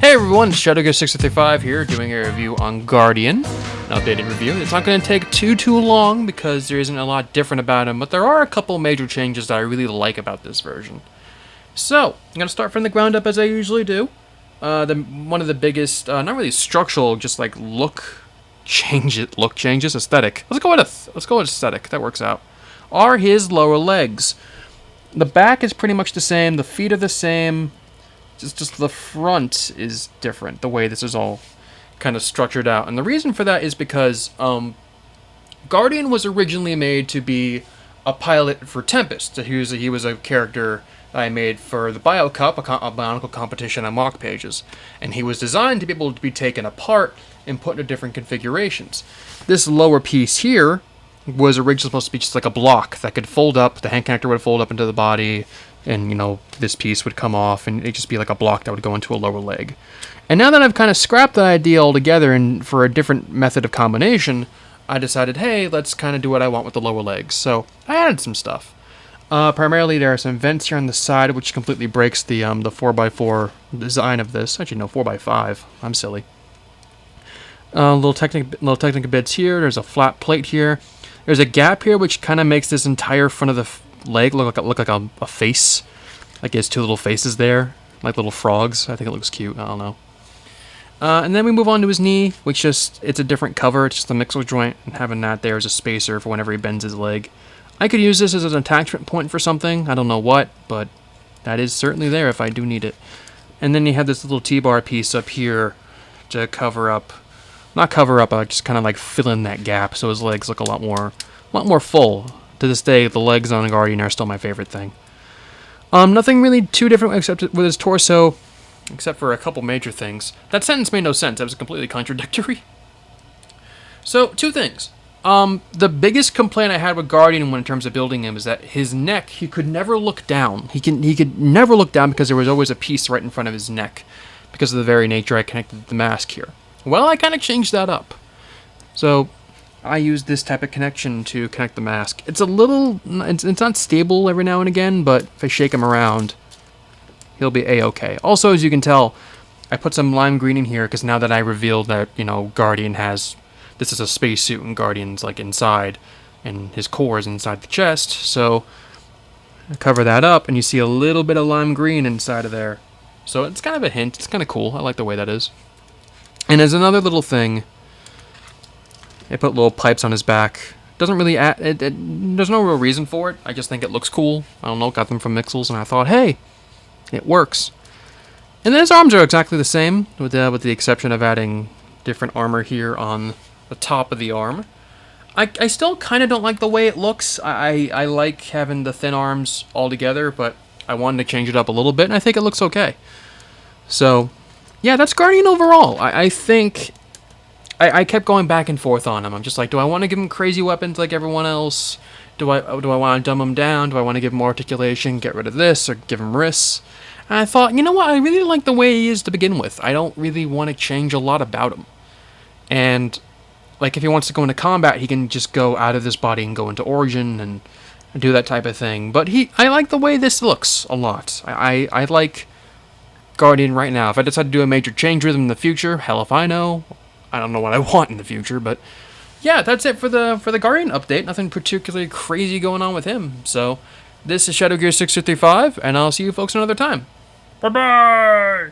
Hey everyone, it's ShadowGear635 here, doing a review on Guardian, an updated review. It's not going to take too long because there isn't a lot different about him, but there are a couple major changes that I really like about this version. So, I'm going to start from the ground up as I usually do. One of the biggest, not really structural, just like look changes, aesthetic. Let's go with aesthetic, that works out. Are his lower legs. The back is pretty much the same, the feet are the same. Just the front is different, the way this is all kind of structured out. And the reason for that is because Guardian was originally made to be a pilot for Tempest. He was a character I made for the Bio Cup, a Bionicle competition on Mock Pages. And he was designed to be able to be taken apart and put into different configurations. This lower piece here was originally supposed to be just like a block that could fold up. The hand connector would fold up into the body, and, you know, this piece would come off, and it'd just be like a block that would go into a lower leg. And now that I've kind of scrapped that idea altogether, and for a different method of combination, I decided, hey, let's kind of do what I want with the lower legs. So I added some stuff. Primarily, there are some vents here on the side, which completely breaks the 4x4 design of this. Actually, no, 4x5. I'm silly. Little technical bits here. There's a flat plate here. There's a gap here, which kind of makes this entire front of the leg look like a face, like he has two little faces there, like little frogs. I think it looks cute. I don't know. And then we move on to his knee, which it's a different cover. It's just a mixel joint, and having that there as a spacer for whenever he bends his leg. I could use this as an attachment point for something. I don't know what, but that is certainly there if I do need it. And then you have this little T-bar piece up here to cover up, not cover up, just kind of like fill in that gap so his legs look a lot more full. To this day, the legs on Guardian are still my favorite thing. Nothing really too different except with his torso, except for a couple major things. That sentence made no sense. That was completely contradictory. So, two things. The biggest complaint I had with Guardian in terms of building him is that his neck, he could never look down. He could never look down because there was always a piece right in front of his neck because of the very nature I connected the mask here. Well, I kind of changed that up. So I use this type of connection to connect the mask. It's it's not stable every now and again, but if I shake him around, he'll be a-okay. Also, as you can tell, I put some lime green in here because now that I revealed that, you know, Guardian this is a spacesuit and Guardian's like inside, and his core is inside the chest, so I cover that up and you see a little bit of lime green inside of there. So it's kind of a hint. It's kind of cool. I like the way that is. And as another little thing, I put little pipes on his back. Doesn't really there's no real reason for it. I just think it looks cool. I don't know, got them from Mixels, and I thought, hey, it works. And then his arms are exactly the same, with the exception of adding different armor here on the top of the arm. I still kind of don't like the way it looks. I like having the thin arms all together, but I wanted to change it up a little bit, and I think it looks okay. So, yeah, that's Guardian overall. I think I kept going back and forth on him. I'm just like, do I want to give him crazy weapons like everyone else? Do I want to dumb him down? Do I want to give him more articulation, get rid of this, or give him wrists? And I thought, you know what? I really like the way he is to begin with. I don't really want to change a lot about him. And, like, if he wants to go into combat, he can just go out of this body and go into Origin and do that type of thing. But I like the way this looks a lot. I like Guardian right now. If I decide to do a major change with him in the future, hell if I know. I don't know what I want in the future, but yeah, that's it for the Guardian update. Nothing particularly crazy going on with him. So, this is ShadowGear635, and I'll see you folks another time. Bye-bye!